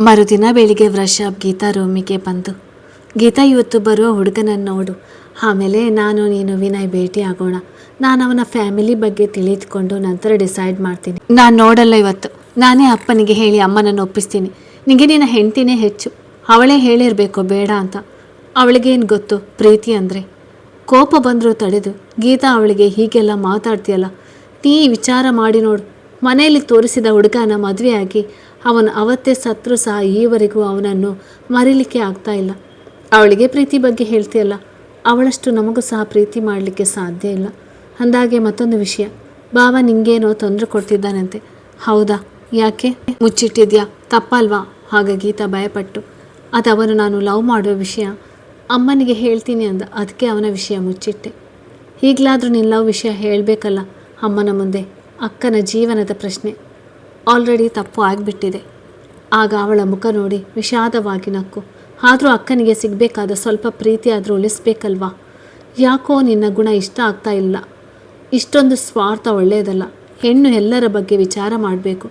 ಮರುದಿನ ಬೆಳಿಗ್ಗೆ ವೃಷಭ್ ಗೀತಾ ರೂಮಿಗೆ ಬಂದು, ಗೀತಾ ಇವತ್ತು ಬರುವ ಹುಡುಗನನ್ನು ನೋಡು, ಆಮೇಲೆ ನಾನು ನೀನು ವಿನಯ್ ಭೇಟಿ ಆಗೋಣ. ನಾನು ಅವನ ಫ್ಯಾಮಿಲಿ ಬಗ್ಗೆ ತಿಳಿದುಕೊಂಡು ನಂತರ ಡಿಸೈಡ್ ಮಾಡ್ತೀನಿ. ನಾನು ನೋಡಲ್ಲ ಇವತ್ತು, ನಾನೇ ಅಪ್ಪನಿಗೆ ಹೇಳಿ ಅಮ್ಮನನ್ನು ಒಪ್ಪಿಸ್ತೀನಿ. ನಿನಗೆ ನಿನ್ನ ಹೆಂಡ್ತಿನೇ ಹೆಚ್ಚು, ಅವಳೇ ಹೇಳಿರಬೇಕು ಬೇಡ ಅಂತ. ಅವಳಿಗೇನು ಗೊತ್ತು ಪ್ರೀತಿ ಅಂದರೆ. ಕೋಪ ಬಂದರೂ ತಡೆದು, ಗೀತಾ ಅವಳಿಗೆ ಹೀಗೆಲ್ಲ ಮಾತಾಡ್ತೀಯಲ್ಲ, ನೀ ವಿಚಾರ ಮಾಡಿ ನೋಡು. ಮನೆಯಲ್ಲಿ ತೋರಿಸಿದ ಹುಡುಗನ ಮದುವೆಯಾಗಿ ಅವನು ಅವತ್ತೇ ಸತ್ರು ಸಹ ಈವರೆಗೂ ಅವನನ್ನು ಮರೀಲಿಕ್ಕೆ ಆಗ್ತಾ ಇಲ್ಲ. ಅವಳಿಗೆ ಪ್ರೀತಿ ಬಗ್ಗೆ ಹೇಳ್ತೀಯಲ್ಲ, ಅವಳಷ್ಟು ನಮಗೂ ಸಹ ಪ್ರೀತಿ ಮಾಡಲಿಕ್ಕೆ ಸಾಧ್ಯ ಇಲ್ಲ. ಅಂದಾಗೆ ಮತ್ತೊಂದು ವಿಷಯ, ಬಾವ ನಿಂಗೇನೋ ತೊಂದರೆ ಕೊಡ್ತಿದ್ದಾನಂತೆ. ಹೌದಾ? ಯಾಕೆ ಮುಚ್ಚಿಟ್ಟಿದ್ಯಾ? ತಪ್ಪಲ್ವಾ? ಆಗ ಗೀತಾ ಭಯಪಟ್ಟು, ಅದವನು ನಾನು ಲವ್ ಮಾಡುವ ವಿಷಯ ಅಮ್ಮನಿಗೆ ಹೇಳ್ತೀನಿ ಅಂದ, ಅದಕ್ಕೆ ಅವನ ವಿಷಯ ಮುಚ್ಚಿಟ್ಟೆ. ಈಗಲಾದರೂ ನಿನ್ನ ಲವ್ ವಿಷಯ ಹೇಳಬೇಕಲ್ಲ ಅಮ್ಮನ ಮುಂದೆ. ಅಕ್ಕನ ಜೀವನದ ಪ್ರಶ್ನೆ ಆಲ್ರೆಡಿ ತಪ್ಪು ಆಗಿಬಿಟ್ಟಿದೆ. ಆಗ ಅವಳ ಮುಖ ನೋಡಿ ವಿಷಾದವಾಗಿ ನಕ್ಕು. ಆದರೂ ಅಕ್ಕನಿಗೆ ಸಿಗಬೇಕಾದ ಸ್ವಲ್ಪ ಪ್ರೀತಿ ಆದರೂ ಉಳಿಸ್ಬೇಕಲ್ವಾ? ಯಾಕೋ ನಿನ್ನ ಗುಣ ಇಷ್ಟ ಆಗ್ತಾ ಇಲ್ಲ. ಇಷ್ಟೊಂದು ಸ್ವಾರ್ಥ ಒಳ್ಳೆಯದಲ್ಲ. ಹೆಣ್ಣು ಎಲ್ಲರ ಬಗ್ಗೆ ವಿಚಾರ ಮಾಡಬೇಕು.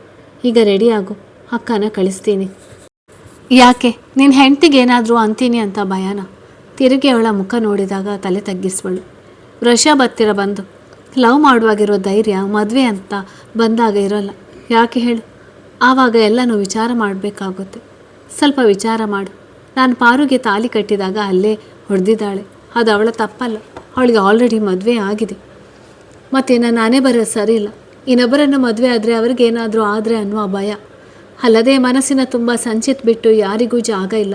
ಈಗ ರೆಡಿಯಾಗು, ಅಕ್ಕನ ಕಳಿಸ್ತೀನಿ. ಯಾಕೆ ನಿನ್ನ ಹೆಂಡ್ತಿಗೆ ಏನಾದರೂ ಅಂತೀನಿ ಅಂತ ಭಯನ? ತಿರುಗಿ ಅವಳ ಮುಖ ನೋಡಿದಾಗ ತಲೆ ತಗ್ಗಿಸ್ಬಳು. ವೃಷಭ್ ಹತ್ತಿರ ಬಂದು, ಲವ್ ಮಾಡುವಾಗಿರೋ ಧೈರ್ಯ ಮದುವೆ ಅಂತ ಬಂದಾಗ ಇರೋಲ್ಲ. ಯಾಕೆ ಹೇಳು? ಆವಾಗ ಎಲ್ಲನೂ ವಿಚಾರ ಮಾಡಬೇಕಾಗುತ್ತೆ. ಸ್ವಲ್ಪ ವಿಚಾರ ಮಾಡು. ನಾನು ಪಾರುಗೆ ತಾಲಿ ಕಟ್ಟಿದಾಗ ಅಲ್ಲೇ ಹೊಡೆದಿದ್ದಾಳೆ, ಅದು ಅವಳ ತಪ್ಪಲ್ಲ. ಅವಳಿಗೆ ಆಲ್ರೆಡಿ ಮದುವೆ ಆಗಿದೆ. ಮತ್ತು ನಾನೇ ಬರೋದು ಸರಿ ಇಲ್ಲ. ಇನ್ನೊಬ್ಬರನ್ನು ಮದುವೆ ಆದರೆ ಅವ್ರಿಗೇನಾದರೂ ಆದರೆ ಅನ್ನುವ ಭಯ. ಅಲ್ಲದೆ ಮನಸ್ಸಿನ ತುಂಬ ಸಂಚಿತ್ ಬಿಟ್ಟು ಯಾರಿಗೂ ಜಾಗ ಇಲ್ಲ.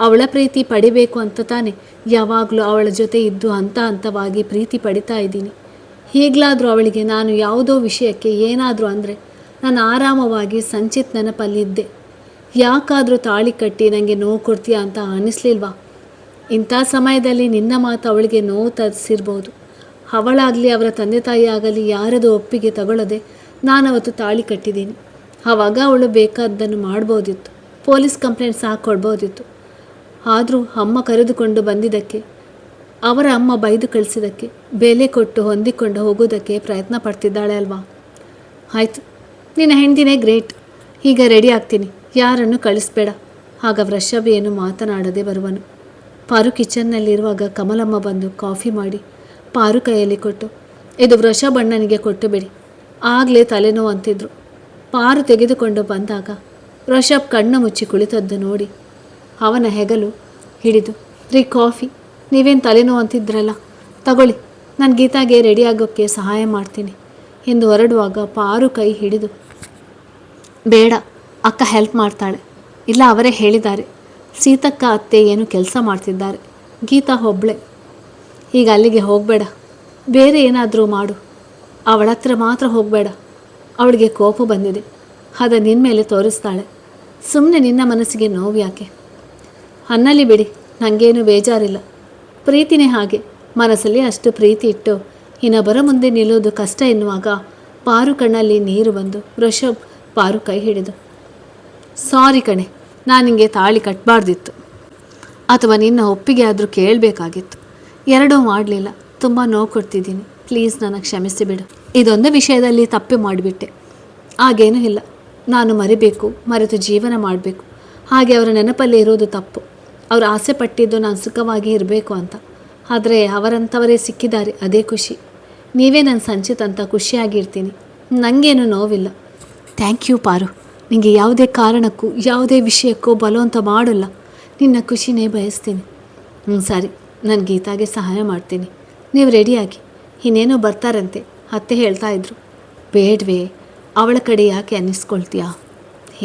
ಅವಳ ಪ್ರೀತಿ ಪಡಿಬೇಕು ಅಂತ ತಾನೆ ಯಾವಾಗಲೂ ಅವಳ ಜೊತೆ ಇದ್ದು ಹಂತ ಹಂತವಾಗಿ ಪ್ರೀತಿ ಪಡಿತಾ ಇದ್ದೀನಿ. ಈಗಲಾದರೂ ಅವಳಿಗೆ ನಾನು ಯಾವುದೋ ವಿಷಯಕ್ಕೆ ಏನಾದರೂ ಅಂದರೆ ನಾನು ಆರಾಮವಾಗಿ ಸಂಚಿತ್ ನೆನಪಲ್ಲಿದ್ದೆ. ಯಾಕಾದರೂ ತಾಳಿ ಕಟ್ಟಿ ನನಗೆ ನೋವು ಕೊಡ್ತೀಯಾ ಅಂತ ಅನ್ನಿಸ್ಲಿಲ್ವಾ? ಇಂಥ ಸಮಯದಲ್ಲಿ ನಿನ್ನ ಮಾತು ಅವಳಿಗೆ ನೋವು ತರಿಸಿರ್ಬೋದು. ಅವಳಾಗಲಿ ಅವರ ತಂದೆ ತಾಯಿ ಆಗಲಿ ಯಾರದು ಒಪ್ಪಿಗೆ ತಗೊಳ್ಳದೆ ನಾನು ಅವತ್ತು ತಾಳಿ ಕಟ್ಟಿದ್ದೀನಿ. ಆವಾಗ ಅವಳು ಬೇಕಾದ್ದನ್ನು ಮಾಡ್ಬೋದಿತ್ತು, ಪೊಲೀಸ್ ಕಂಪ್ಲೇಂಟ್ ಸಹ ಕೊಡ್ಬೋದಿತ್ತು. ಆದರೂ ಅಮ್ಮ ಕರೆದುಕೊಂಡು ಬಂದಿದ್ದಕ್ಕೆ, ಅವರ ಅಮ್ಮ ಬೈದು ಕಳಿಸಿದ್ದಕ್ಕೆ, ಬೆಲೆ ಕೊಟ್ಟು ಹೊಂದಿಕೊಂಡು ಹೋಗೋದಕ್ಕೆ ಪ್ರಯತ್ನ ಪಡ್ತಿದ್ದಾಳೆ ಅಲ್ವಾ? ಆಯಿತು, ನಿನ್ನ ಹೆಂಡತಿನೇ ಗ್ರೇಟ್. ಈಗ ರೆಡಿ ಆಗ್ತೀನಿ, ಯಾರನ್ನು ಕಳಿಸ್ಬೇಡ. ಆಗ ವೃಷಭ್ ಏನು ಮಾತನಾಡದೆ ಬರುವನು. ಪಾರು ಕಿಚನ್ನಲ್ಲಿರುವಾಗ ಕಮಲಮ್ಮ ಬಂದು ಕಾಫಿ ಮಾಡಿ ಪಾರು ಕೈಯಲ್ಲಿ ಕೊಟ್ಟು, ಇದು ವೃಷಭ್ ಅಣ್ಣನಿಗೆ ಕೊಟ್ಟು ಬಿಡಿ, ಆಗಲೇ ತಲೆನೋವು ಅಂತಿದ್ರು. ಪಾರು ತೆಗೆದುಕೊಂಡು ಬಂದಾಗ ವೃಷಭ್ ಕಣ್ಣು ಮುಚ್ಚಿ ಕುಳಿತದ್ದು ನೋಡಿ ಅವನ ಹೆಗಲು ಹಿಡಿದು, ರೀ ಕಾಫಿ, ನೀವೇನು ತಲೆನೋವು ಅಂತಿದ್ರಲ್ಲ, ತಗೊಳ್ಳಿ, ನಾನು ಗೀತಾಗೆ ರೆಡಿ ಆಗೋಕ್ಕೆ ಸಹಾಯ ಮಾಡ್ತೀನಿ ಎಂದು ಹೊರಡುವಾಗ ಪಾರು ಕೈ ಹಿಡಿದು, ಬೇಡ, ಅಕ್ಕ ಹೆಲ್ಪ್ ಮಾಡ್ತಾಳೆ. ಇಲ್ಲ, ಅವರೇ ಹೇಳಿದ್ದಾರೆ, ಸೀತಕ್ಕ ಅತ್ತೆ ಏನು ಕೆಲಸ ಮಾಡ್ತಿದ್ದಾರೆ, ಗೀತಾ ಒಬ್ಬಳೆ. ಈಗ ಅಲ್ಲಿಗೆ ಹೋಗಬೇಡ, ಬೇರೆ ಏನಾದರೂ ಮಾಡು. ಅವಳ ಹತ್ರ ಮಾತ್ರ ಹೋಗಬೇಡ. ಅವಳಿಗೆ ಕೋಪ ಬಂದಿದೆ, ಅದ ನಿನ್ನ ಮೇಲೆ ತೋರಿಸ್ತಾಳೆ. ಸುಮ್ಮನೆ ನಿನ್ನ ಮನಸ್ಸಿಗೆ ನೋವು ಯಾಕೆ? ಅನ್ನಲಿ ಬಿಡಿ, ನನಗೇನು ಬೇಜಾರಿಲ್ಲ. ಪ್ರೀತಿನೇ ಹಾಗೆ, ಮನಸ್ಸಲ್ಲಿ ಅಷ್ಟು ಪ್ರೀತಿ ಇಟ್ಟು ಇನ್ನೊಬ್ಬರ ಮುಂದೆ ನಿಲ್ಲೋದು ಕಷ್ಟ ಎನ್ನುವಾಗ ಪಾರು ಕಣ್ಣಲ್ಲಿ ನೀರು ಬಂದು ವೃಷಭ್ ಪಾರು ಕೈ ಹಿಡಿದು, ಸಾರಿ ಕಣೆ, ನಾನು ನಿಂಗೆ ತಾಳಿ ಕಟ್ಟಬಾರ್ದಿತ್ತು, ಅಥವಾ ನಿನ್ನ ಒಪ್ಪಿಗೆ ಆದರೂ ಕೇಳಬೇಕಾಗಿತ್ತು. ಎರಡೂ ಮಾಡಲಿಲ್ಲ. ತುಂಬ ನೋವು ಕೊಡ್ತಿದ್ದೀನಿ, ಪ್ಲೀಸ್ ನನಗೆ ಕ್ಷಮಿಸಿಬಿಡು. ಇದೊಂದು ವಿಷಯದಲ್ಲಿ ತಪ್ಪು ಮಾಡಿಬಿಟ್ಟೆ. ಹಾಗೇನೂ ಇಲ್ಲ, ನಾನು ಮರಿಬೇಕು, ಮರೆತು ಜೀವನ ಮಾಡಬೇಕು. ಹಾಗೆ ಅವರ ನೆನಪಲ್ಲಿ ಇರೋದು ತಪ್ಪು. ಅವರು ಆಸೆ ಪಟ್ಟಿದ್ದು ನಾನು ಸುಖವಾಗಿ ಇರಬೇಕು ಅಂತ. ಆದರೆ ಅವರಂಥವರೇ ಸಿಕ್ಕಿದ್ದಾರೆ, ಅದೇ ಖುಷಿ. ನೀವೇ ನನ್ನ ಸಂಚಿತ್ ಅಂತ ಖುಷಿಯಾಗಿರ್ತೀನಿ, ನನಗೇನು ನೋವಿಲ್ಲ. ಥ್ಯಾಂಕ್ ಯು ಪಾರು, ನಿಮಗೆ ಯಾವುದೇ ಕಾರಣಕ್ಕೂ ಯಾವುದೇ ವಿಷಯಕ್ಕೂ ಬಲವಂತ ಮಾಡೋಲ್ಲ. ನಿನ್ನ ಖುಷಿನೇ ಬಯಸ್ತೀನಿ. ಸರಿ, ನಾನು ಗೀತಾಗೆ ಸಹಾಯ ಮಾಡ್ತೀನಿ. ನೀವು ರೆಡಿಯಾಗಿ, ಇನ್ನೇನೋ ಬರ್ತಾರಂತೆ, ಅತ್ತೆ ಹೇಳ್ತಾ ಇದ್ರು. ಬೇಡವೇ, ಅವಳ ಕಡೆ ಯಾಕೆ ಅನ್ನಿಸ್ಕೊಳ್ತೀಯಾ?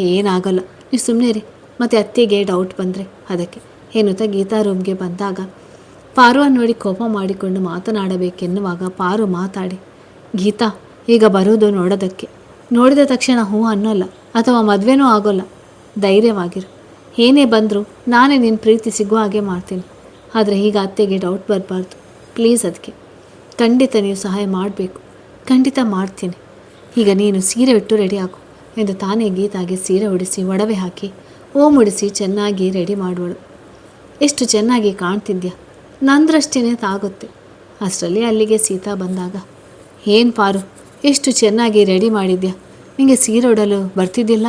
ಏನಾಗಲ್ಲ, ನೀವು ಸುಮ್ಮನೆ ರೀ. ಮತ್ತು ಅತ್ತೆಗೆ ಡೌಟ್ ಬಂದರೆ ಅದಕ್ಕೆ ಏನುತ್ತಾ ಗೀತಾ ರೂಮ್ಗೆ ಬಂದಾಗ ಪಾರು ನೋಡಿ ಕೋಪ ಮಾಡಿಕೊಂಡು ಮಾತನಾಡಬೇಕೆನ್ನುವಾಗ ಪಾರು ಮಾತಾಡಿ, ಗೀತಾ, ಈಗ ಬರೋದು ನೋಡೋದಕ್ಕೆ. ನೋಡಿದ ತಕ್ಷಣ ಹ್ಞೂ ಅನ್ನೋಲ್ಲ, ಅಥವಾ ಮದುವೆನೂ ಆಗೋಲ್ಲ. ಧೈರ್ಯವಾಗಿರು. ಏನೇ ಬಂದರೂ ನಾನೇ ನಿನ್ನ ಪ್ರೀತಿ ಸಿಗುವ ಹಾಗೆ ಮಾಡ್ತೀನಿ. ಆದರೆ ಈಗ ಅತ್ತೆಗೆ ಡೌಟ್ ಬರಬಾರ್ದು, ಪ್ಲೀಸ್. ಅದಕ್ಕೆ ಖಂಡಿತ ನೀವು ಸಹಾಯ ಮಾಡಬೇಕು. ಖಂಡಿತ ಮಾಡ್ತೀನಿ. ಈಗ ನೀನು ಸೀರೆ ಬಿಟ್ಟು ರೆಡಿ ಆಗು ಎಂದು ತಾನೇ ಗೀತಾಗೆ ಸೀರೆ ಉಡಿಸಿ ಒಡವೆ ಹಾಕಿ ಮುಡಿಸಿ ಚೆನ್ನಾಗಿ ರೆಡಿ ಮಾಡುವಳು. ಎಷ್ಟು ಚೆನ್ನಾಗಿ ಕಾಣ್ತಿದ್ಯಾ, ನಂದ್ರಷ್ಟೇ ತಾಗುತ್ತೆ. ಅಷ್ಟರಲ್ಲಿ ಅಲ್ಲಿಗೆ ಸೀತಾ ಬಂದಾಗ, ಏನು ಪಾರು, ಎಷ್ಟು ಚೆನ್ನಾಗಿ ರೆಡಿ ಮಾಡಿದ್ಯಾ, ನಿಮಗೆ ಸೀರೆ ಉಡಲು ಬರ್ತಿದ್ದಿಲ್ಲ?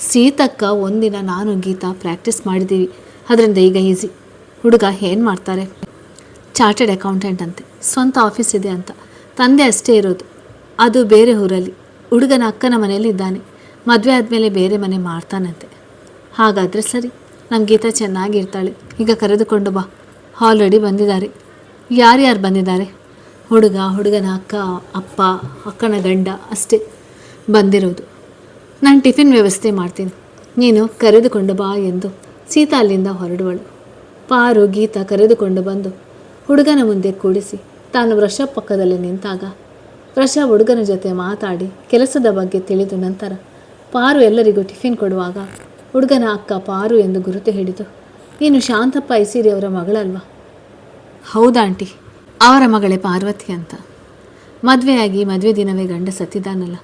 ಸೀತಕ್ಕ ಒಂದಿನ ನಾನು ಗೀತಾ ಪ್ರಾಕ್ಟೀಸ್ ಮಾಡಿದ್ದೀವಿ, ಅದರಿಂದ ಈಗ ಈಸಿ. ಹುಡುಗ ಏನು ಮಾಡ್ತಾರೆ? ಚಾರ್ಟೆಡ್ ಅಕೌಂಟೆಂಟ್ ಅಂತೆ, ಸ್ವಂತ ಆಫೀಸ್ ಇದೆ ಅಂತ. ತಂದೆ ಅಷ್ಟೇ ಇರೋದು, ಅದು ಬೇರೆ ಊರಲ್ಲಿ. ಹುಡುಗನ ಅಕ್ಕನ ಮನೆಯಲ್ಲಿ ಇದ್ದಾನೆ. ಮದುವೆ ಆದಮೇಲೆ ಬೇರೆ ಮನೆ ಮಾಡ್ತಾನಂತೆ. ಹಾಗಾದರೆ ಸರಿ, ನಮ್ಮ ಗೀತಾ ಚೆನ್ನಾಗಿರ್ತಾಳೆ. ಈಗ ಕರೆದುಕೊಂಡು ಬಾ. ಆಲ್ರೆಡಿ ಬಂದಿದ್ದಾರೆ. ಯಾರ್ಯಾರು ಬಂದಿದ್ದಾರೆ? ಹುಡುಗ, ಹುಡುಗನ ಅಕ್ಕ, ಅಪ್ಪ, ಅಕ್ಕನ ಗಂಡ ಅಷ್ಟೇ ಬಂದಿರೋದು. ನಾನು ಟಿಫಿನ್ ವ್ಯವಸ್ಥೆ ಮಾಡ್ತೀನಿ, ನೀನು ಕರೆದುಕೊಂಡು ಬಾ ಎಂದು ಸೀತಾ ಅಲ್ಲಿಂದ ಹೊರಡುವಳು. ಪಾರು ಗೀತಾ ಕರೆದುಕೊಂಡು ಬಂದು ಹುಡುಗನ ಮುಂದೆ ಕೂಡಿಸಿ ತಾನು ವೃಷಭ್ ಪಕ್ಕದಲ್ಲಿ ನಿಂತಾಗ ವೃಷಭ್ ಹುಡುಗನ ಜೊತೆ ಮಾತಾಡಿ ಕೆಲಸದ ಬಗ್ಗೆ ತಿಳಿದು ನಂತರ ಪಾರು ಎಲ್ಲರಿಗೂ ಟಿಫಿನ್ ಕೊಡುವಾಗ ಹುಡುಗನ ಅಕ್ಕ ಪಾರು ಎಂದು ಗುರುತು ಹಿಡಿದು, ನೀನು ಶಾಂತಪ್ಪ ಐಸಿರಿ ಅವರ ಮಗಳಲ್ವಾ? ಹೌದಾ ಆಂಟಿ, ಅವರ ಮಗಳೇ ಪಾರ್ವತಿ ಅಂತ. ಮದುವೆಯಾಗಿ ಮದುವೆ ದಿನವೇ ಗಂಡ ಸತ್ತಿದ್ದಾನಲ್ಲ,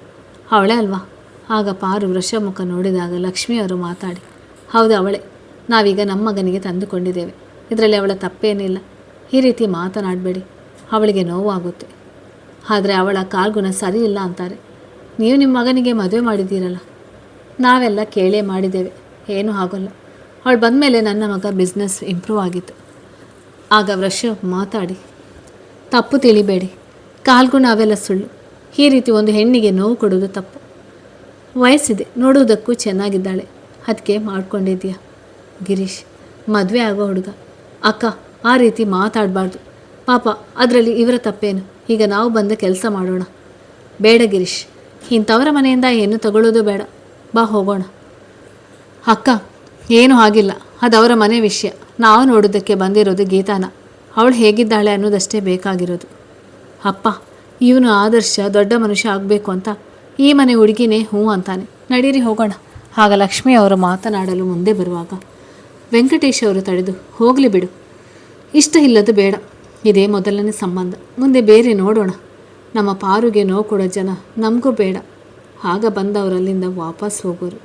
ಅವಳೇ ಅಲ್ವಾ? ಆಗ ಪಾರು ವೃಷಭ್ ಮುಖ ನೋಡಿದಾಗ ಲಕ್ಷ್ಮಿಯವರು ಮಾತಾಡಿ, ಹೌದು ಅವಳೇ. ನಾವೀಗ ನಮ್ಮ ಮಗನಿಗೆ ತಂದುಕೊಂಡಿದ್ದೇವೆ, ಇದರಲ್ಲಿ ಅವಳ ತಪ್ಪೇನಿಲ್ಲ. ಈ ರೀತಿ ಮಾತನಾಡಬೇಡಿ, ಅವಳಿಗೆ ನೋವಾಗುತ್ತೆ. ಆದರೆ ಅವಳ ಕಾಲ್ಗುಣ ಸರಿ ಇಲ್ಲ ಅಂತಾರೆ. ನೀವು ನಿಮ್ಮ ಮಗನಿಗೆ ಮದುವೆ ಮಾಡಿದ್ದೀರಲ್ಲ? ನಾವೆಲ್ಲ ಕೇಳೇ ಮಾಡಿದ್ದೇವೆ, ಏನೂ ಆಗೋಲ್ಲ. ಅವಳು ಬಂದ ಮೇಲೆ ನನ್ನ ಮಗ ಬಿಸ್ನೆಸ್ ಇಂಪ್ರೂವ್ ಆಗಿತ್ತು. ಆಗ ವೃಷಭ್ ಮಾತಾಡಿ, ತಪ್ಪು ತಿಳಿಬೇಡಿ, ಕಾಲ್ಗುಣ ಅವೆಲ್ಲ ಸುಳ್ಳು. ಈ ರೀತಿ ಒಂದು ಹೆಣ್ಣಿಗೆ ನೋವು ಕೊಡೋದು ತಪ್ಪು. ವಯಸ್ಸಿದೆ, ನೋಡುವುದಕ್ಕೂ ಚೆನ್ನಾಗಿದ್ದಾಳೆ, ಅದಕ್ಕೆ ಮಾಡ್ಕೊಂಡಿದ್ದೀಯ. ಗಿರೀಶ್ ಮದುವೆ ಆಗೋ ಹುಡುಗ. ಅಕ್ಕ ಆ ರೀತಿ ಮಾತಾಡಬಾರ್ದು ಪಾಪ, ಅದರಲ್ಲಿ ಇವರ ತಪ್ಪೇನು? ಈಗ ನಾವು ಬಂದ ಕೆಲಸ ಮಾಡೋಣ. ಬೇಡ ಗಿರೀಶ್, ಇಂಥವರ ಮನೆಯಿಂದ ಏನು ತಗೊಳ್ಳೋದು ಬೇಡ, ಬಾ ಹೋಗೋಣ. ಅಕ್ಕ ಏನೂ ಆಗಿಲ್ಲ, ಅದು ಅವರ ಮನೆ ವಿಷಯ. ನಾವು ನೋಡೋದಕ್ಕೆ ಬಂದಿರೋದು ಗೀತಾನ. ಅವಳು ಹೇಗಿದ್ದಾಳೆ ಅನ್ನೋದಷ್ಟೇ ಬೇಕಾಗಿರೋದು. ಅಪ್ಪ ಇವನು ಆದರ್ಶ ದೊಡ್ಡ ಮನುಷ್ಯ ಆಗಬೇಕು ಅಂತ ಈ ಮನೆ ಹುಡುಗಿನೇ ಹ್ಞೂ ಅಂತಾನೆ. ನಡೀರಿ ಹೋಗೋಣ. ಆಗ ಲಕ್ಷ್ಮಿ ಅವರು ಮಾತನಾಡಲು ಮುಂದೆ ಬರುವಾಗ ವೆಂಕಟೇಶ್ ಅವರು ತಡೆದು, ಹೋಗಲಿ ಬಿಡು, ಇಷ್ಟ ಇಲ್ಲದು ಬೇಡ. ಇದೇ ಮೊದಲನೇ ಸಂಬಂಧ, ಮುಂದೆ ಬೇರೆ ನೋಡೋಣ. ನಮ್ಮ ಪಾರುಗೆ ನೋವು ಕೊಡೋ ಜನ ನಮಗೂ ಬೇಡ. ಆಗ ಬಂದವರಲ್ಲಿಂದ ವಾಪಸ್ ಹೋಗೋರು.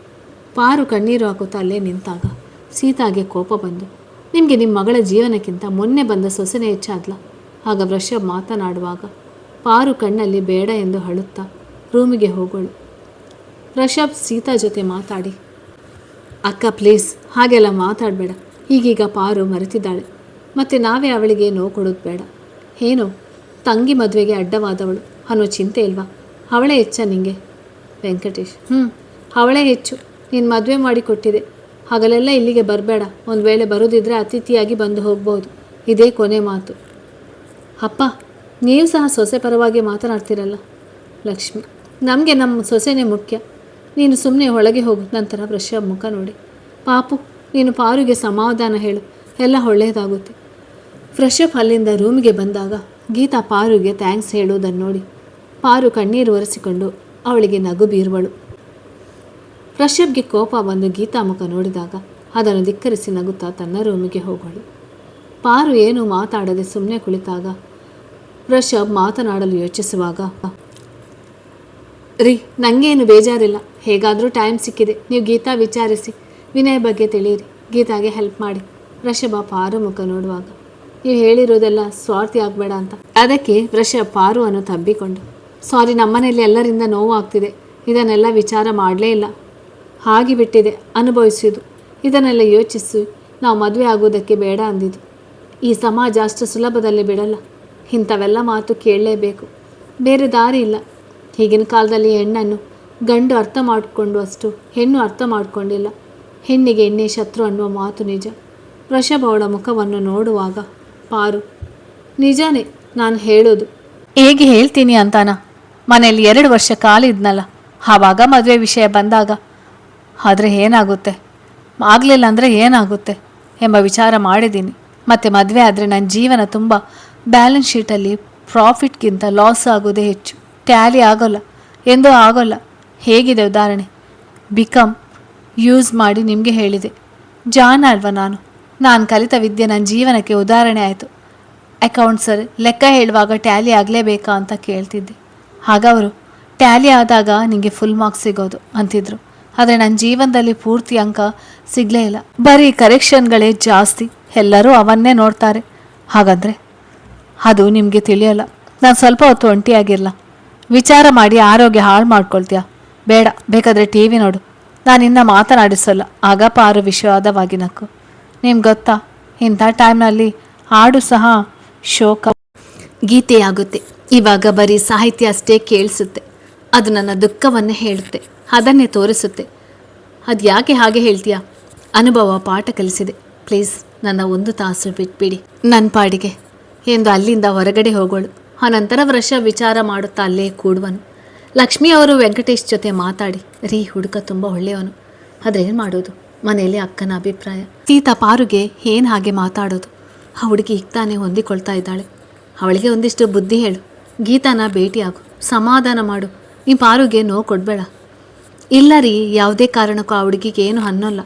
ಪಾರು ಕಣ್ಣೀರು ಹಾಕುತ್ತಾ ಅಲ್ಲೇ ನಿಂತಾಗ ಸೀತಾಗೆ ಕೋಪ ಬಂದು, ನಿಮಗೆ ನಿಮ್ಮ ಮಗಳ ಜೀವನಕ್ಕಿಂತ ಮೊನ್ನೆ ಬಂದ ಸೊಸೆನೇ ಹೆಚ್ಚಾದ್ಲ? ಆಗ ವೃಷಭ್ ಮಾತನಾಡುವಾಗ ಪಾರು ಕಣ್ಣಲ್ಲಿ ಬೇಡ ಎಂದು ಅಳುತ್ತಾ ರೂಮಿಗೆ ಹೋಗೋಳು. ವೃಷಭ್ ಸೀತಾ ಜೊತೆ ಮಾತಾಡಿ, ಅಕ್ಕ ಪ್ಲೀಸ್ ಹಾಗೆಲ್ಲ ಮಾತಾಡಬೇಡ. ಈಗೀಗ ಪಾರು ಮರೆತಿದ್ದಾಳೆ, ಮತ್ತು ನಾವೇ ಅವಳಿಗೆ ನೋವು ಕೊಡೋದು ಬೇಡ. ಏನು ತಂಗಿ ಮದುವೆಗೆ ಅಡ್ಡವಾದವಳು ಅನ್ನೋ ಚಿಂತೆ ಇಲ್ವಾ? ಅವಳೇ ಹೆಚ್ಚ ನಿಂಗೆ? ವೆಂಕಟೇಶ್ ಅವಳೇ ಹೆಚ್ಚು. ನೀನು ಮದುವೆ ಮಾಡಿ ಕೊಟ್ಟಿದೆ, ಹಗಲೆಲ್ಲ ಇಲ್ಲಿಗೆ ಬರಬೇಡ. ಒಂದು ವೇಳೆ ಬರೋದಿದ್ರೆ ಅತಿಥಿಯಾಗಿ ಬಂದು ಹೋಗ್ಬೋದು. ಇದೇ ಕೊನೆ ಮಾತು. ಅಪ್ಪ ನೀವು ಸಹ ಸೊಸೆ ಪರವಾಗಿ ಮಾತನಾಡ್ತೀರಲ್ಲ. ಲಕ್ಷ್ಮಿ ನಮಗೆ ನಮ್ಮ ಸೊಸೆನೇ ಮುಖ್ಯ. ನೀನು ಸುಮ್ಮನೆ ಒಳಗೆ ಹೋಗು. ನಂತರ ವೃಷಭ್ ಮುಖ ನೋಡಿ, ಪಾಪು ನೀನು ಪಾರುಗೆ ಸಮಾಧಾನ ಹೇಳು, ಎಲ್ಲ ಒಳ್ಳೆಯದಾಗುತ್ತೆ. ವೃಷಭ್ ಅಲ್ಲಿಂದ ರೂಮಿಗೆ ಬಂದಾಗ ಗೀತಾ ಪಾರುಗೆ ಥ್ಯಾಂಕ್ಸ್ ಹೇಳುವುದನ್ನು ನೋಡಿ ಪಾರು ಕಣ್ಣೀರು ಒರೆಸಿಕೊಂಡು ಅವಳಿಗೆ ನಗು ಬೀರುವಳು. ವೃಷಭ್ಗೆ ಕೋಪ ಬಂದು ಗೀತಾ ಮುಖ ನೋಡಿದಾಗ ಅದನ್ನು ಧಿಕ್ಕರಿಸಿ ನಗುತ್ತಾ ತನ್ನ ರೂಮಿಗೆ ಹೋಗೋಳು. ಪಾರು ಏನೂ ಮಾತಾಡದೆ ಸುಮ್ಮನೆ ಕುಳಿತಾಗ ವೃಷಭ್ ಮಾತನಾಡಲು ಯೋಚಿಸುವಾಗ, ರೀ ನನಗೇನು ಬೇಜಾರಿಲ್ಲ, ಹೇಗಾದರೂ ಟೈಮ್ ಸಿಕ್ಕಿದೆ. ನೀವು ಗೀತಾ ವಿಚಾರಿಸಿ ವಿನಯ್ ಬಗ್ಗೆ ತಿಳಿಯಿರಿ, ಗೀತಾಗೆ ಹೆಲ್ಪ್ ಮಾಡಿ. ವೃಷಭ ಪಾರು ಮುಖ ನೋಡುವಾಗ, ನೀವು ಹೇಳಿರೋದೆಲ್ಲ ಸ್ವಾರ್ಥಿ ಆಗಬೇಡ ಅಂತ. ಅದಕ್ಕೆ ವೃಷಭ್ ಪಾರುವನ್ನು ತಬ್ಬಿಕೊಂಡು, ಸಾರಿ, ನಮ್ಮನೆಯಲ್ಲಿ ಎಲ್ಲರಿಂದ ನೋವು ಆಗ್ತಿದೆ, ಇದನ್ನೆಲ್ಲ ವಿಚಾರ ಮಾಡಲೇ ಇಲ್ಲ, ಆಗಿಬಿಟ್ಟಿದೆ, ಅನುಭವಿಸೋದು. ಇದನ್ನೆಲ್ಲ ಯೋಚಿಸಿ ನಾವು ಮದುವೆ ಆಗೋದಕ್ಕೆ ಬೇಡ ಅಂದಿದ್ದು. ಈ ಸಮಾಜ ಅಷ್ಟು ಸುಲಭದಲ್ಲಿ ಬಿಡಲ್ಲ. ಇಂಥವೆಲ್ಲ ಮಾತು ಕೇಳಲೇಬೇಕು, ಬೇರೆ ದಾರಿ ಇಲ್ಲ. ಈಗಿನ ಕಾಲದಲ್ಲಿ ಹೆಣ್ಣನ್ನು ಗಂಡು ಅರ್ಥ ಮಾಡಿಕೊಂಡು ಅಷ್ಟು ಹೆಣ್ಣು ಅರ್ಥ ಮಾಡಿಕೊಂಡಿಲ್ಲ. ಹೆಣ್ಣಿಗೆ ಎಣ್ಣೆ ಶತ್ರು ಅನ್ನುವ ಮಾತು ನಿಜ. ವೃಷಭ ಅವಳ ಮುಖವನ್ನು ನೋಡುವಾಗ ಪಾರು, ನಿಜಾನೇ ನಾನು ಹೇಳೋದು. ಹೇಗೆ ಹೇಳ್ತೀನಿ ಅಂತಾನ? ಮನೆಯಲ್ಲಿ 2 ವರ್ಷ ಕಾಲಿದ್ನಲ್ಲ, ಆವಾಗ ಮದುವೆ ವಿಷಯ ಬಂದಾಗ ಆದರೆ ಏನಾಗುತ್ತೆ, ಆಗಲಿಲ್ಲ ಅಂದರೆ ಏನಾಗುತ್ತೆ ಎಂಬ ವಿಚಾರ ಮಾಡಿದ್ದೀನಿ. ಮತ್ತು ಮದುವೆ ಆದರೆ ನನ್ನ ಜೀವನ ತುಂಬ ಬ್ಯಾಲೆನ್ಸ್ ಶೀಟಲ್ಲಿ ಪ್ರಾಫಿಟ್ಗಿಂತ ಲಾಸ್ ಆಗೋದೇ ಹೆಚ್ಚು. ಟ್ಯಾಲಿ ಆಗೋಲ್ಲ, ಎಂದೂ ಆಗೋಲ್ಲ. ಹೇಗಿದೆ ಉದಾಹರಣೆ? ಬಿಕಮ್ ಯೂಸ್ ಮಾಡಿ ನಿಮಗೆ ಹೇಳಿದೆ. ಜಾಣ ಅಲ್ವ ನಾನು ಕಲಿತ ವಿದ್ಯೆ ನನ್ನ ಜೀವನಕ್ಕೆ ಉದಾಹರಣೆ ಆಯಿತು. ಅಕೌಂಟ್ಸರ್ ಲೆಕ್ಕ ಹೇಳುವಾಗ ಟ್ಯಾಲಿ ಆಗಲೇಬೇಕಾ ಅಂತ ಕೇಳ್ತಿದ್ದೆ. ಆಗ ಅವರು, ಟ್ಯಾಲಿ ಆದಾಗ ನಿಮಗೆ ಫುಲ್ ಮಾರ್ಕ್ಸ್ ಸಿಗೋದು ಅಂತಿದ್ರು. ಆದರೆ ನನ್ನ ಜೀವನದಲ್ಲಿ ಪೂರ್ತಿ ಅಂಕ ಸಿಗಲೇ ಇಲ್ಲ, ಬರೀ ಕರೆಕ್ಷನ್ಗಳೇ ಜಾಸ್ತಿ. ಎಲ್ಲರೂ ಅವನ್ನೇ ನೋಡ್ತಾರೆ. ಹಾಗಾದರೆ ಅದು ನಿಮಗೆ ತಿಳಿಯೋಲ್ಲ. ನಾನು ಸ್ವಲ್ಪ ಹೊತ್ತು ಒಂಟಿಯಾಗಿರಲ್ಲ, ವಿಚಾರ ಮಾಡಿ ಆರೋಗ್ಯ ಹಾಳು ಮಾಡ್ಕೊಳ್ತೀಯ? ಬೇಡ, ಬೇಕಾದರೆ TV ನೋಡು. ನಾನಿನ್ನ ಮಾತನಾಡಿಸಲ್ಲ. ಆಗ ಪಾರು ವಿಷಾದವಾಗಿ ನಕ್ಕು. ನಿಮ್ಗೆ ಗೊತ್ತಾ, ಇಂಥ ಟೈಮ್ನಲ್ಲಿ ಹಾಡು ಸಹ ಶೋಕ ಗೀತೆಯಾಗುತ್ತೆ. ಇವಾಗ ಬರೀ ಸಾಹಿತ್ಯ ಅಷ್ಟೇ ಕೇಳಿಸುತ್ತೆ. ಅದು ನನ್ನ ದುಃಖವನ್ನೇ ಹೇಳುತ್ತೆ, ಅದನ್ನೇ ತೋರಿಸುತ್ತೆ. ಅದು ಯಾಕೆ ಹಾಗೆ ಹೇಳ್ತೀಯಾ? ಅನುಭವ ಪಾಠ ಕಲಿಸಿದೆ. ಪ್ಲೀಸ್ ನನ್ನ 1 ತಾಸು ಬಿಟ್ಬಿಡಿ ನನ್ನ ಪಾಡಿಗೆ ಎಂದು ಅಲ್ಲಿಂದ ಹೊರಗಡೆ ಹೋಗೋಳು. ಅನಂತರ ವರ್ಷ ವಿಚಾರ ಮಾಡುತ್ತಾ ಅಲ್ಲೇ ಕೂಡುವನು. ಲಕ್ಷ್ಮಿ ಅವರು ವೆಂಕಟೇಶ್ ಜೊತೆ ಮಾತಾಡಿ, ರೀ ಹುಡುಗ ತುಂಬ ಒಳ್ಳೆಯವನು, ಅದೇನು ಮಾಡೋದು? ಮನೆಯಲ್ಲಿ ಅಕ್ಕನ ಅಭಿಪ್ರಾಯ. ಸೀತಾ ಪಾರುಗೆ ಏನು ಹಾಗೆ ಮಾತಾಡೋದು? ಆ ಹುಡುಗಿ ಈಗ ತಾನೇ ಹೊಂದಿಕೊಳ್ತಾ ಇದ್ದಾಳೆ. ಅವಳಿಗೆ ಒಂದಿಷ್ಟು ಬುದ್ಧಿ ಹೇಳು. ಗೀತಾನ ಭೇಟಿಯಾಗು, ಸಮಾಧಾನ ಮಾಡು. ನೀ ಪಾರುಗೆ ನೋವು ಕೊಡಬೇಡ. ಇಲ್ಲ ರೀ, ಯಾವುದೇ ಕಾರಣಕ್ಕೂ ಆ ಹುಡುಗಿಗೆ ಏನು ಅನ್ನೋಲ್ಲ.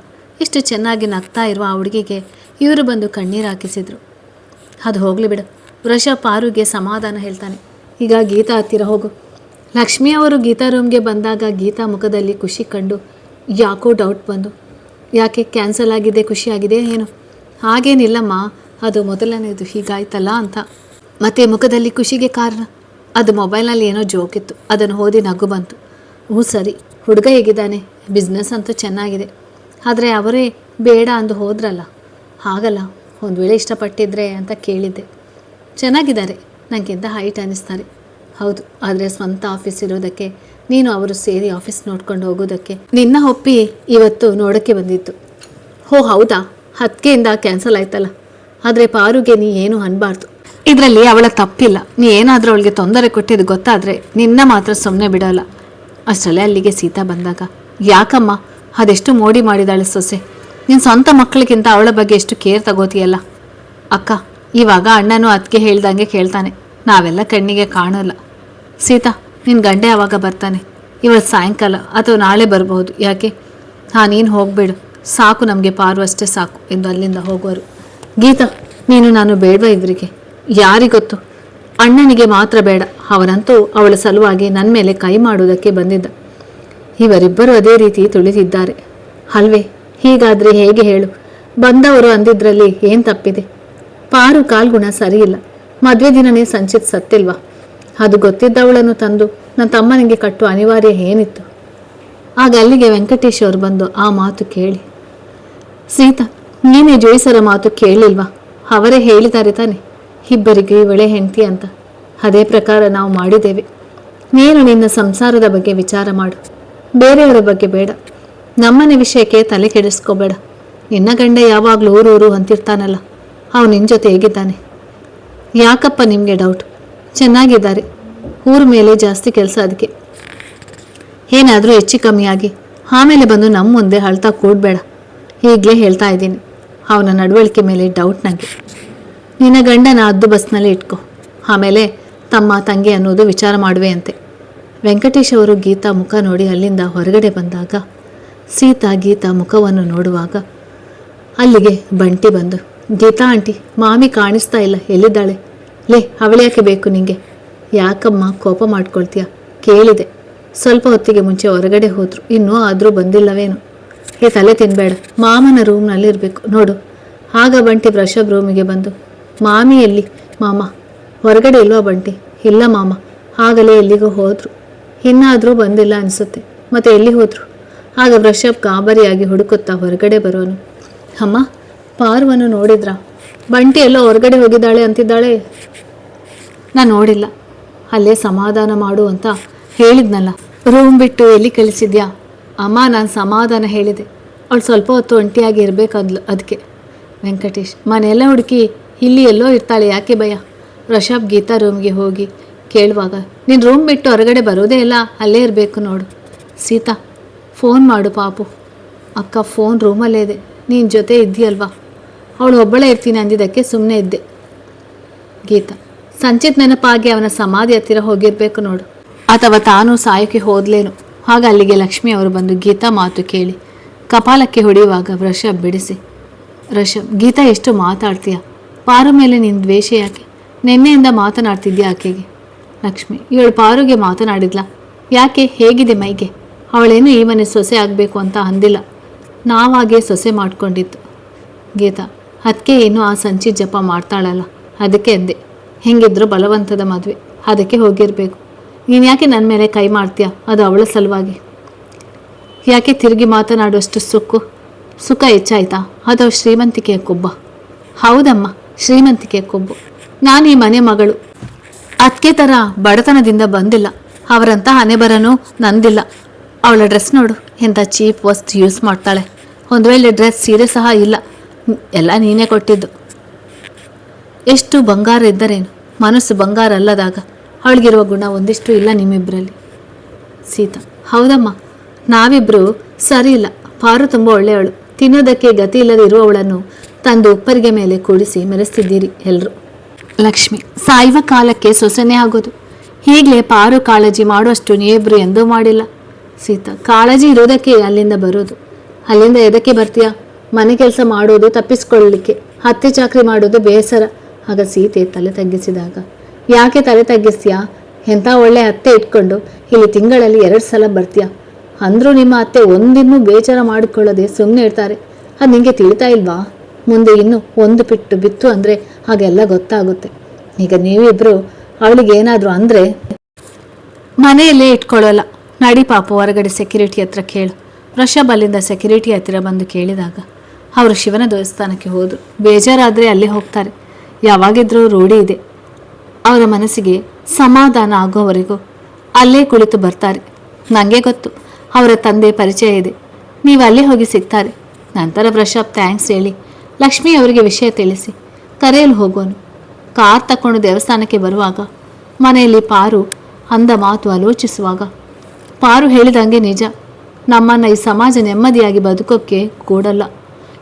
ಎಷ್ಟು ಚೆನ್ನಾಗಿ ನಗ್ತಾ ಇರುವ ಆ ಹುಡುಗಿಗೆ ಇವರು ಬಂದು ಕಣ್ಣೀರು ಹಾಕಿಸಿದ್ರು. ಅದು ಹೋಗಲಿ ಬಿಡು. ವೃಷ ಪಾರುಗೆ ಸಮಾಧಾನ ಹೇಳ್ತಾನೆ. ಈಗ ಗೀತಾ ಹತ್ತಿರ ಹೋಗು. ಲಕ್ಷ್ಮಿ ಅವರು ಗೀತಾ ರೂಮ್ಗೆ ಬಂದಾಗ ಗೀತಾ ಮುಖದಲ್ಲಿ ಖುಷಿ ಕಂಡು ಯಾಕೋ ಡೌಟ್ ಬಂದು, ಯಾಕೆ ಕ್ಯಾನ್ಸಲ್ ಆಗಿದೆ, ಖುಷಿಯಾಗಿದೆ ಏನು? ಹಾಗೇನಿಲ್ಲಮ್ಮ, ಅದು ಮೊದಲನೇದು ಹೀಗಾಯ್ತಲ್ಲ ಅಂತ. ಮತ್ತೆ ಮುಖದಲ್ಲಿ ಖುಷಿಗೆ ಕಾರಣ? ಅದು ಮೊಬೈಲ್ನಲ್ಲಿ ಏನೋ ಜೋಕಿತ್ತು, ಅದನ್ನು ಓದಿ ನಗು ಬಂತು. ಹ್ಞೂ ಸರಿ, ಹುಡುಗ ಹೇಗಿದ್ದಾನೆ? ಬಿಸ್ನೆಸ್ ಅಂತೂ ಚೆನ್ನಾಗಿದೆ. ಆದರೆ ಅವರೇ ಬೇಡ ಅಂದು ಹೋದ್ರಲ್ಲ. ಹಾಗಲ್ಲ, ಒಂದು ವೇಳೆ ಇಷ್ಟಪಟ್ಟಿದ್ರೆ ಅಂತ ಕೇಳಿದ್ದೆ. ಚೆನ್ನಾಗಿದ್ದಾರೆ, ನನಗಿಂತ ಹೈಟ್ ಅನ್ನಿಸ್ತಾರೆ. ಹೌದು, ಆದರೆ ಸ್ವಂತ ಆಫೀಸ್ ಇರೋದಕ್ಕೆ, ನೀನು ಅವರು ಸೇರಿ ಆಫೀಸ್ ನೋಡ್ಕೊಂಡು ಹೋಗೋದಕ್ಕೆ ನಿನ್ನ ಒಪ್ಪಿ ಇವತ್ತು ನೋಡೋಕ್ಕೆ ಬಂದಿತ್ತು. ಹೋ ಹೌದಾ, ಹತ್ಕೆಯಿಂದ ಕ್ಯಾನ್ಸಲ್ ಆಯ್ತಲ್ಲ. ಆದರೆ ಪಾರುಗೆ ನೀ ಏನು ಅನ್ಬಾರ್ದು. ಇದರಲ್ಲಿ ಅವಳ ತಪ್ಪಿಲ್ಲ. ನೀ ಏನಾದರೂ ಅವಳಿಗೆ ತೊಂದರೆ ಕೊಟ್ಟಿದ್ದು ಗೊತ್ತಾದರೆ ನಿನ್ನ ಮಾತ್ರ ಸುಮ್ಮನೆ ಬಿಡೋಲ್ಲ. ಅಷ್ಟರಲ್ಲೇ ಅಲ್ಲಿಗೆ ಸೀತಾ ಬಂದಾಗ, ಯಾಕಮ್ಮ ಅದೆಷ್ಟು ಮೋಡಿ ಮಾಡಿದಾಳೆ ಸೊಸೆ. ನಿನ್ನ ಸ್ವಂತ ಮಕ್ಕಳಿಗಿಂತ ಅವಳ ಬಗ್ಗೆ ಎಷ್ಟು ಕೇರ್ ತಗೋತೀಯಲ್ಲ. ಅಕ್ಕ, ಇವಾಗ ಅಣ್ಣನೂ ಅದಕ್ಕೆ ಹೇಳ್ದಂಗೆ ಕೇಳ್ತಾನೆ, ನಾವೆಲ್ಲ ಕಣ್ಣಿಗೆ ಕಾಣೋಲ್ಲ. ಸೀತಾ, ನಿನ್ನ ಗಂಡ ಯಾವಾಗ ಬರ್ತಾನೆ? ಇವತ್ತು ಸಾಯಂಕಾಲ ಅಥವಾ ನಾಳೆ ಬರಬಹುದು. ಯಾಕೆ? ಹಾಂ, ನೀನು ಹೋಗಬೇಡು, ಸಾಕು, ನಮಗೆ ಪಾರು ಅಷ್ಟೇ ಸಾಕು ಎಂದು ಅಲ್ಲಿಂದ ಹೋಗೋರು. ಗೀತಾ, ನೀನು ನಾನು ಬೇಡವಾ ಇವರಿಗೆ? ಯಾರಿಗೊತ್ತು? ಅಣ್ಣನಿಗೆ ಮಾತ್ರ ಬೇಡ, ಅವನಂತೂ ಅವಳ ಸಲುವಾಗಿ ನನ್ನ ಮೇಲೆ ಕೈ ಮಾಡುವುದಕ್ಕೆ ಬಂದಿದ್ದ. ಇವರಿಬ್ಬರು ಅದೇ ರೀತಿ ತುಳಿದಿದ್ದಾರೆ ಅಲ್ವೇ? ಹೀಗಾದರೆ ಹೇಗೆ ಹೇಳು? ಬಂದವರು ಅಂದಿದ್ರಲ್ಲಿ ಏನು ತಪ್ಪಿದೆ? ಪಾರು ಕಾಲ್ಗುಣ ಸರಿಯಿಲ್ಲ. ಮದುವೆ ದಿನನೇ ಸಂಚಿತ್ ಸತ್ತಿಲ್ವಾ? ಅದು ಗೊತ್ತಿದ್ದವಳನ್ನು ತಂದು ನನ್ನ ತಮ್ಮನಿಗೆ ಕಟ್ಟುವ ಅನಿವಾರ್ಯ ಏನಿತ್ತು? ಆಗ ಅಲ್ಲಿಗೆ ವೆಂಕಟೇಶ್ ಅವರು ಬಂದು ಆ ಮಾತು ಕೇಳಿ, ಸೀತಾ, ನೀನೇ ಜೋಯಿಸರ ಮಾತು ಕೇಳಿಲ್ವಾ? ಅವರೇ ಹೇಳಿದ್ದಾರೆ ತಾನೆ ಇಬ್ಬರಿಗೆ ಇವಳೆ ಹೆಂಡತಿ ಅಂತ. ಅದೇ ಪ್ರಕಾರ ನಾವು ಮಾಡಿದ್ದೇವೆ. ನೀನು ನಿನ್ನ ಸಂಸಾರದ ಬಗ್ಗೆ ವಿಚಾರ ಮಾಡು, ಬೇರೆಯವರ ಬಗ್ಗೆ ಬೇಡ. ನಮ್ಮನೆ ವಿಷಯಕ್ಕೆ ತಲೆ ಕೆಡಿಸ್ಕೋಬೇಡ. ನಿನ್ನ ಗಂಡ ಯಾವಾಗಲೂ ಊರೂರು ಅಂತಿರ್ತಾನಲ್ಲ, ಅವನು ನಿನ್ನ ಜೊತೆ ಹೇಗಿದ್ದಾನೆ? ಯಾಕಪ್ಪ ನಿಮಗೆ ಡೌಟ್? ಚೆನ್ನಾಗಿದ್ದಾರೆ. ಊರ ಮೇಲೆ ಜಾಸ್ತಿ ಕೆಲಸ, ಅದಕ್ಕೆ. ಏನಾದರೂ ಹೆಚ್ಚು ಕಮ್ಮಿಯಾಗಿ ಆಮೇಲೆ ಬಂದು ನಮ್ಮ ಮುಂದೆ ಅಳ್ತಾ ಕೂಡಬೇಡ. ಈಗಲೇ ಹೇಳ್ತಾ ಇದ್ದೀನಿ, ಅವನ ನಡವಳಿಕೆ ಮೇಲೆ ಡೌಟ್ ನನಗೆ. ನಿನ್ನ ಗಂಡನ ಹದ್ದು ಬಸ್ನಲ್ಲಿ ಇಟ್ಕೊ, ಆಮೇಲೆ ತಮ್ಮ ತಂಗಿ ಅನ್ನೋದು ವಿಚಾರ ಮಾಡುವೆ ಅಂತೆ. ವೆಂಕಟೇಶ್ ಅವರು ಗೀತಾ ಮುಖ ನೋಡಿ ಅಲ್ಲಿಂದ ಹೊರಗಡೆ ಬಂದಾಗ, ಸೀತಾ ಗೀತಾ ಮುಖವನ್ನು ನೋಡುವಾಗ ಅಲ್ಲಿಗೆ ಬಂಟಿ ಬಂದು, ಗೀತಾ ಆಂಟಿ, ಮಾಮಿ ಕಾಣಿಸ್ತಾ ಇಲ್ಲ, ಎಲ್ಲಿದ್ದಾಳೆ? ಲೇ, ಅವಳ್ಯಾಕೆ ಬೇಕು ನಿಂಗೆ? ಯಾಕಮ್ಮ ಕೋಪ ಮಾಡ್ಕೊಳ್ತೀಯ? ಕೇಳಿದೆ. ಸ್ವಲ್ಪ ಹೊತ್ತಿಗೆ ಮುಂಚೆ ಹೊರಗಡೆ ಹೋದ್ರು, ಇನ್ನೂ ಆದರೂ ಬಂದಿಲ್ಲವೇನು? ತಲೆ ತಿನ್ಬೇಡ, ಮಾಮನ ರೂಮ್ನಲ್ಲಿರಬೇಕು ನೋಡು. ಆಗ ಬಂಟಿ ವೃಷಭ್ ರೂಮಿಗೆ ಬಂದು, ಮಾಮಿ ಎಲ್ಲಿ? ಮಾಮ ಹೊರಗಡೆ ಇಲ್ವಾ ಬಂಟಿ? ಇಲ್ಲ ಮಾಮ, ಆಗಲೇ ಎಲ್ಲಿಗೂ ಹೋದ್ರು, ಇನ್ನಾದರೂ ಬಂದಿಲ್ಲ ಅನಿಸುತ್ತೆ. ಮತ್ತೆ ಎಲ್ಲಿ ಹೋದ್ರು? ಆಗ ವೃಷಭ್ ಗಾಬರಿಯಾಗಿ ಹುಡುಕುತ್ತಾ ಹೊರಗಡೆ ಬರೋನು. ಅಮ್ಮ, ಪಾರುವನ್ನು ನೋಡಿದ್ರಾ? ಬಂಟಿ ಎಲ್ಲೋ ಹೊರಗಡೆ ಹೋಗಿದ್ದಾಳೆ ಅಂತಿದ್ದಾಳೆ. ನಾನು ನೋಡಿಲ್ಲ, ಅಲ್ಲೇ ಸಮಾಧಾನ ಮಾಡು ಅಂತ ಹೇಳಿದ್ನಲ್ಲ. ರೂಮ್ ಬಿಟ್ಟು ಎಲ್ಲಿ ಕಳಿಸಿದ್ಯಾ? ಅಮ್ಮ, ನಾನು ಸಮಾಧಾನ ಹೇಳಿದೆ, ಅವಳು ಸ್ವಲ್ಪ ಹೊತ್ತು ಒಂಟಿಯಾಗಿ ಇರಬೇಕಂದ್ಲು, ಅದಕ್ಕೆ. ವೆಂಕಟೇಶ್, ಮನೆಯೆಲ್ಲ ಹುಡುಕಿ ಇಲ್ಲಿ ಎಲ್ಲೋ ಇರ್ತಾಳೆ, ಯಾಕೆ ಭಯ? ವೃಷಭ್ ಗೀತಾ ರೂಮ್ಗೆ ಹೋಗಿ ಕೇಳುವಾಗ, ನೀನು ರೂಮ್ ಬಿಟ್ಟು ಹೊರಗಡೆ ಬರೋದೇ ಇಲ್ಲ, ಅಲ್ಲೇ ಇರಬೇಕು ನೋಡು. ಸೀತಾ, ಫೋನ್ ಮಾಡು ಪಾಪು. ಅಕ್ಕ, ಫೋನ್ ರೂಮಲ್ಲೇ ಇದೆ, ನೀನು ಜೊತೆ ಇದ್ದೀಯಲ್ವಾ? ಅವಳು ಒಬ್ಬಳೇ ಇರ್ತೀನಿ ಅಂದಿದ್ದಕ್ಕೆ ಸುಮ್ಮನೆ ಇದ್ದೆ. ಗೀತಾ, ಸಂಚಿತ್ ನೆನಪಾಗಿ ಅವನ ಸಮಾಧಿ ಹತ್ತಿರ ಹೋಗಿರ್ಬೇಕು ನೋಡು, ಅಥವಾ ತಾನು ಸಾಯೋಕ್ಕೆ ಹೋದ್ಲೇನು. ಆಗ ಅಲ್ಲಿಗೆ ಲಕ್ಷ್ಮಿ ಅವರು ಬಂದು ಗೀತಾ ಮಾತು ಕೇಳಿ ಕಪಾಲಕ್ಕೆ ಹೊಡೆಯುವಾಗ ವೃಷಭ್ ಬಿಡಿಸಿ, ವೃಷಭ್, ಗೀತಾ ಎಷ್ಟು ಮಾತಾಡ್ತೀಯ? ಪಾರು ಮೇಲೆ ನಿನ್ನ ದ್ವೇಷ ಯಾಕೆ? ನಿನ್ನೆಯಿಂದ ಮಾತನಾಡ್ತಿದ್ಯಾ ಆಕೆಗೆ? ಲಕ್ಷ್ಮಿ, ಇವಳು ಪಾರುಗೆ ಮಾತನಾಡಿದ್ಲಾ? ಯಾಕೆ, ಹೇಗಿದೆ ಮೈಗೆ? ಅವಳೇನು ಈ ಮನೆ ಸೊಸೆ ಆಗಬೇಕು ಅಂತ ಅಂದಿಲ್ಲ, ನಾವಾಗೇ ಸೊಸೆ ಮಾಡ್ಕೊಂಡಿತ್ತು. ಗೀತಾ, ಅದಕ್ಕೆ ಏನು ಆ ಸಂಚಿತ್ ಜಪ ಮಾಡ್ತಾಳಲ್ಲ, ಅದಕ್ಕೆ ಅಂದೆ. ಹೆಂಗಿದ್ರು ಬಲವಂತದ ಮದುವೆ, ಅದಕ್ಕೆ ಹೋಗಿರಬೇಕು. ನೀನು ಯಾಕೆ ನನ್ನ ಮೇಲೆ ಕೈ ಮಾಡ್ತೀಯ? ಅದು ಅವಳ ಸಲುವಾಗಿ. ಯಾಕೆ ತಿರುಗಿ ಮಾತನಾಡುವಷ್ಟು ಸುಖ ಹೆಚ್ಚಾಯ್ತಾ ಅಥವಾ ಶ್ರೀಮಂತಿಕೆಯ ಕೊಬ್ಬ? ಹೌದಮ್ಮ, ಶ್ರೀಮಂತಿಕೆಯ ಕೊಬ್ಬು. ನಾನು ಈ ಮನೆ ಮಗಳು, ಅದಕ್ಕೆ ಥರ ಬಡತನದಿಂದ ಬಂದಿಲ್ಲ. ಅವರಂಥ ಹಣೆಬರನೂ ನಂದಿಲ್ಲ. ಅವಳ ಡ್ರೆಸ್ ನೋಡು, ಎಂಥ ಚೀಪ್ ವಸ್ತು ಯೂಸ್ ಮಾಡ್ತಾಳೆ. ಒಂದು ವೇಳೆ ಡ್ರೆಸ್ ಸೀರೆ ಸಹ ಇಲ್ಲ, ಎಲ್ಲ ನೀನೇ ಕೊಟ್ಟಿದ್ದು. ಎಷ್ಟು ಬಂಗಾರ ಇದ್ದರೇನು, ಮನಸ್ಸು ಬಂಗಾರ ಅಲ್ಲದಾಗ ಅವಳಿಗಿರುವ ಗುಣ ಒಂದಿಷ್ಟು ಇಲ್ಲ ನಿಮ್ಮಿಬ್ಬರಲ್ಲಿ. ಸೀತಾ: ಹೌದಮ್ಮ, ನಾವಿಬ್ಬರು ಸರಿ ಇಲ್ಲ. ಪಾರು ತುಂಬ ಒಳ್ಳೆಯವಳು. ತಿನ್ನೋದಕ್ಕೆ ಗತಿ ಇಲ್ಲದೆ ಇರುವವಳನ್ನು ತಂದು ಉಪ್ಪರಿಗೆ ಮೇಲೆ ಕೂಡಿಸಿ ಮೆರೆಸ್ತಿದ್ದೀರಿ ಎಲ್ಲರೂ. ಲಕ್ಷ್ಮಿ: ಸಾಯುವ ಕಾಲಕ್ಕೆ ಸೊಸೆನೇ ಆಗೋದು. ಹೀಗಲೇ ಪಾರು ಕಾಳಜಿ ಮಾಡುವಷ್ಟು ನೀವಿಬ್ಬರು ಎಂದೂ ಮಾಡಿಲ್ಲ. ಸೀತಾ: ಕಾಳಜಿ ಇರೋದಕ್ಕೆ ಅಲ್ಲಿಂದ ಬರೋದು. ಅಲ್ಲಿಂದ ಎದಕ್ಕೆ ಬರ್ತೀಯಾ? ಮನೆ ಕೆಲಸ ಮಾಡೋದು ತಪ್ಪಿಸ್ಕೊಳ್ಳಲಿಕ್ಕೆ, ಹತ್ತಿ ಚಾಕ್ರಿ ಮಾಡೋದು ಬೇಸರ. ಆಗ ಸೀತೆ ತಲೆ ತಗ್ಗಿಸಿದಾಗ: ಯಾಕೆ ತಲೆ ತಗ್ಗಿಸ್ತೀಯಾ? ಎಂಥ ಒಳ್ಳೆ ಅತ್ತೆ ಇಟ್ಕೊಂಡು ಇಲ್ಲಿ ತಿಂಗಳಲ್ಲಿ 2 ಸಲ ಬರ್ತೀಯಾ? ಅಂದರೂ ನಿಮ್ಮ ಅತ್ತೆ ಒಂದಿನ್ನೂ ಬೇಚಾರ ಮಾಡಿಕೊಳ್ಳದೆ ಸುಮ್ಮನೆ ಇರ್ತಾರೆ. ಅದು ನಿಮಗೆ ತಿಳಿತಾ ಇಲ್ವಾ? ಮುಂದೆ ಇನ್ನು ಒಂದು ಬಿತ್ತು ಅಂದರೆ ಹಾಗೆಲ್ಲ ಗೊತ್ತಾಗುತ್ತೆ. ಈಗ ನೀವಿಬ್ಬರು ಅವಳಿಗೆ ಏನಾದರೂ ಅಂದರೆ ಮನೆಯಲ್ಲೇ ಇಟ್ಕೊಳ್ಳೋಲ್ಲ. ನಡಿ ಪಾಪು, ಹೊರಗಡೆ ಸೆಕ್ಯೂರಿಟಿ ಹತ್ರ ಕೇಳು. ವೃಷಭ್ ಅಲ್ಲಿಂದ ಸೆಕ್ಯೂರಿಟಿ ಹತ್ತಿರ ಬಂದು ಕೇಳಿದಾಗ ಅವರು ಶಿವನ ದೇವಸ್ಥಾನಕ್ಕೆ ಹೋದರು. ಬೇಜಾರಾದರೆ ಅಲ್ಲೇ ಹೋಗ್ತಾರೆ. ಯಾವಾಗಿದ್ರೂ ರೂಢಿ ಇದೆ. ಅವರ ಮನಸ್ಸಿಗೆ ಸಮಾಧಾನ ಆಗೋವರೆಗೂ ಅಲ್ಲೇ ಕುಳಿತು ಬರ್ತಾರೆ. ನನಗೆ ಗೊತ್ತು, ಅವರ ತಂದೆ ಪರಿಚಯ ಇದೆ. ನೀವು ಅಲ್ಲೇ ಹೋಗಿ ಸಿಗ್ತಾರೆ. ನಂತರ ವೃಷಭ್ ಥ್ಯಾಂಕ್ಸ್ ಹೇಳಿ ಲಕ್ಷ್ಮಿ ಅವರಿಗೆ ವಿಷಯ ತಿಳಿಸಿ ಕರೆಯಲು ಹೋಗೋನು. ಕಾರ್ ತಕೊಂಡು ದೇವಸ್ಥಾನಕ್ಕೆ ಬರುವಾಗ ಮನೆಯಲ್ಲಿ ಪಾರು ಅಂದ ಮಾತು ಆಲೋಚಿಸುವಾಗ ಪಾರು ಹೇಳಿದಂಗೆ ನಿಜ. ನಮ್ಮನ್ನು ಈ ಸಮಾಜ ನೆಮ್ಮದಿಯಾಗಿ ಬದುಕೋಕ್ಕೆ ಕೂಡಲ್ಲ,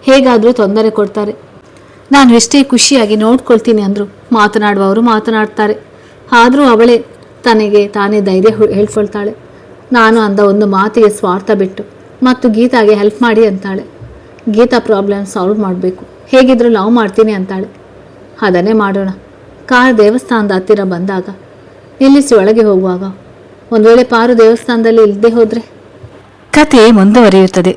ಹೇಗಾದರೂ ತೊಂದರೆ ಕೊಡ್ತಾರೆ. ನಾನು ಎಷ್ಟೇ ಖುಷಿಯಾಗಿ ನೋಡ್ಕೊಳ್ತೀನಿ ಅಂದರು ಮಾತನಾಡುವವರು ಮಾತನಾಡ್ತಾರೆ. ಆದರೂ ಅವಳೇ ತನಗೆ ತಾನೇ ಧೈರ್ಯ ಹೇಳ್ಕೊಳ್ತಾಳೆ. ನಾನು ಅಂದ ಒಂದು ಮಾತಿಗೆ ಸ್ವಾರ್ಥ ಬಿಟ್ಟು ಮತ್ತು ಗೀತಾಗೆ ಹೆಲ್ಪ್ ಮಾಡಿ ಅಂತಾಳೆ. ಗೀತಾ ಪ್ರಾಬ್ಲಮ್ ಸಾಲ್ವ್ ಮಾಡಬೇಕು, ಹೇಗಿದ್ರೂ ಲವ್ ಮಾಡ್ತೀನಿ ಅಂತಾಳೆ. ಅದನ್ನೇ ಮಾಡೋಣ. ಕಾರ್ ದೇವಸ್ಥಾನದ ಹತ್ತಿರ ಬಂದಾಗ ನಿಲ್ಲಿಸಿ ಒಳಗೆ ಹೋಗುವಾಗ ಒಂದು ವೇಳೆ ಪಾರು ದೇವಸ್ಥಾನದಲ್ಲಿ ಇಲ್ಲದೆ ಹೋದರೆ ಕತೆ ಮುಂದುವರಿಯುತ್ತದೆ.